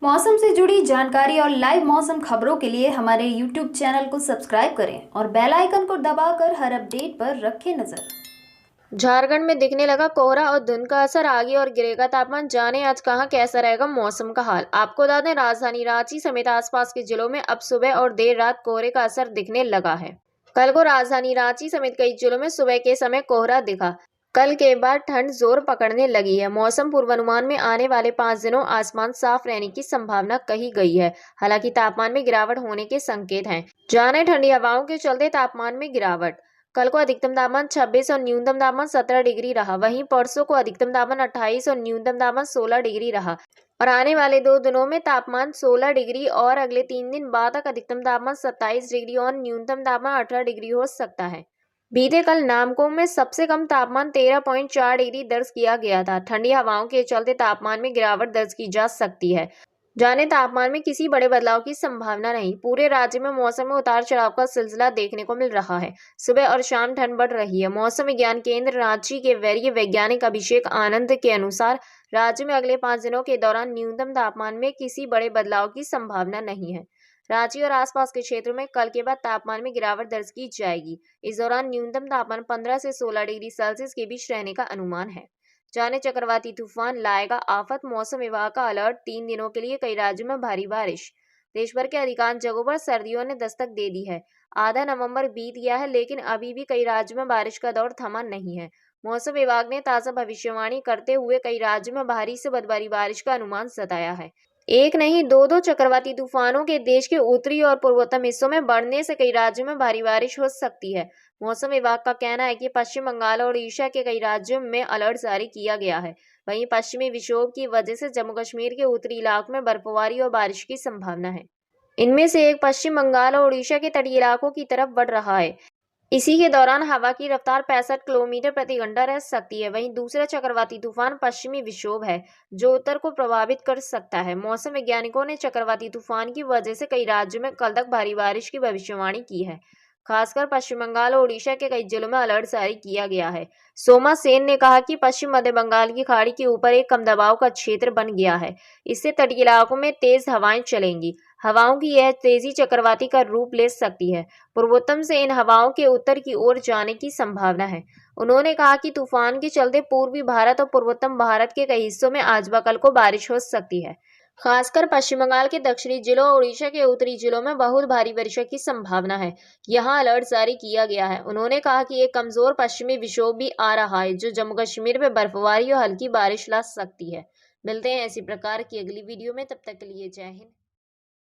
मौसम से जुड़ी जानकारी और लाइव मौसम खबरों के लिए हमारे YouTube चैनल को सब्सक्राइब करें और बेल आइकन को दबाकर हर अपडेट पर रखें नजर। झारखंड में दिखने लगा कोहरा और धुंध का असर, आगे और गिरेगा तापमान। जाने आज कहां कैसा रहेगा मौसम का हाल। आपको बता दें, राजधानी रांची समेत आसपास के जिलों में अब सुबह और देर रात कोहरे का असर दिखने लगा है। कल को राजधानी रांची समेत कई जिलों में सुबह के समय कोहरा दिखा। कल के बाद ठंड जोर पकड़ने लगी है। मौसम पूर्वानुमान में आने वाले 5 दिनों आसमान साफ रहने की संभावना कही गई है। हालांकि तापमान में गिरावट होने के संकेत हैं। जाने ठंडी हवाओं के चलते तापमान में गिरावट। कल को अधिकतम तापमान 26 और न्यूनतम तापमान 17 डिग्री रहा। वहीं परसों को अधिकतम तापमान 28 और न्यूनतम तापमान 16 डिग्री रहा और आने वाले 2 दिनों में तापमान 16 डिग्री और अगले 3 दिन बाद तक अधिकतम तापमान 27 डिग्री और न्यूनतम तापमान 18 डिग्री हो सकता है। बीते कल नामकुम में सबसे कम तापमान 13.4 डिग्री दर्ज किया गया था। ठंडी हवाओं के चलते तापमान में गिरावट दर्ज की जा सकती है। जाने तापमान में किसी बड़े बदलाव की संभावना नहीं। पूरे राज्य में मौसम में उतार चढ़ाव का सिलसिला देखने को मिल रहा है। सुबह और शाम ठंड बढ़ रही है। मौसम विज्ञान केंद्र रांची के वरीय वैज्ञानिक अभिषेक आनंद के अनुसार राज्य में अगले 5 दिनों के दौरान न्यूनतम तापमान में किसी बड़े बदलाव की संभावना नहीं है। रांची और आसपास के क्षेत्रों में कल के बाद तापमान में गिरावट दर्ज की जाएगी। इस दौरान न्यूनतम तापमान 15 से 16 डिग्री सेल्सियस के बीच रहने का अनुमान है। जाने चक्रवाती तूफान लाएगा आफत। मौसम विभाग का अलर्ट। 3 दिनों के लिए कई राज्यों में भारी बारिश। देश भर के अधिकांश जगहों पर सर्दियों ने दस्तक दे दी है। आधा नवंबर बीत गया है, लेकिन अभी भी कई राज्यों में बारिश का दौर थमा नहीं है। मौसम विभाग ने ताजा भविष्यवाणी करते हुए कई राज्यों में भारी से बर्फबारी बारिश का अनुमान जताया है। एक नहीं, दो चक्रवाती तूफानों के देश के उत्तरी और पूर्वोत्तर हिस्सों में बढ़ने से कई राज्यों में भारी बारिश हो सकती है। मौसम विभाग का कहना है कि पश्चिम बंगाल और उड़ीसा के कई राज्यों में अलर्ट जारी किया गया है। वहीं पश्चिमी विक्षोभ की वजह से जम्मू कश्मीर के उत्तरी इलाकों में बर्फबारी और बारिश की संभावना है। इनमें से एक पश्चिम बंगाल और उड़ीसा के तटीय इलाकों की तरफ बढ़ रहा है। इसी के दौरान हवा की रफ्तार 65 किलोमीटर प्रति घंटा रह सकती है। वहीं दूसरा चक्रवाती तूफान पश्चिमी विक्षोभ है, जो उत्तर को प्रभावित कर सकता है। मौसम वैज्ञानिकों ने चक्रवाती तूफान की वजह से कई राज्यों में कल तक भारी बारिश की भविष्यवाणी की है। खासकर पश्चिम बंगाल और उड़ीसा के कई जिलों में अलर्ट जारी किया गया है। सोमा सेन ने कहा कि पश्चिम मध्य बंगाल की खाड़ी के ऊपर एक कम दबाव का क्षेत्र बन गया है। इससे तटीय इलाकों में तेज हवाएं चलेंगी। हवाओं की यह तेजी चक्रवाती का रूप ले सकती है। पूर्वोत्तर से इन हवाओं के उत्तर की ओर जाने की संभावना है। उन्होंने कहा कि तूफान के चलते पूर्वी भारत और पूर्वोत्तर भारत के कई हिस्सों में आज व कल को बारिश हो सकती है। खासकर पश्चिम बंगाल के दक्षिणी जिलों और उड़ीसा के उत्तरी जिलों में बहुत भारी वर्षा की संभावना है। यहां अलर्ट जारी किया गया है। उन्होंने कहा कि एक कमजोर पश्चिमी विक्षोभ भी आ रहा है, जो जम्मू कश्मीर में बर्फबारी और हल्की बारिश ला सकती है। मिलते हैं ऐसी प्रकार की अगली वीडियो में। तब तक के लिए जय हिंद।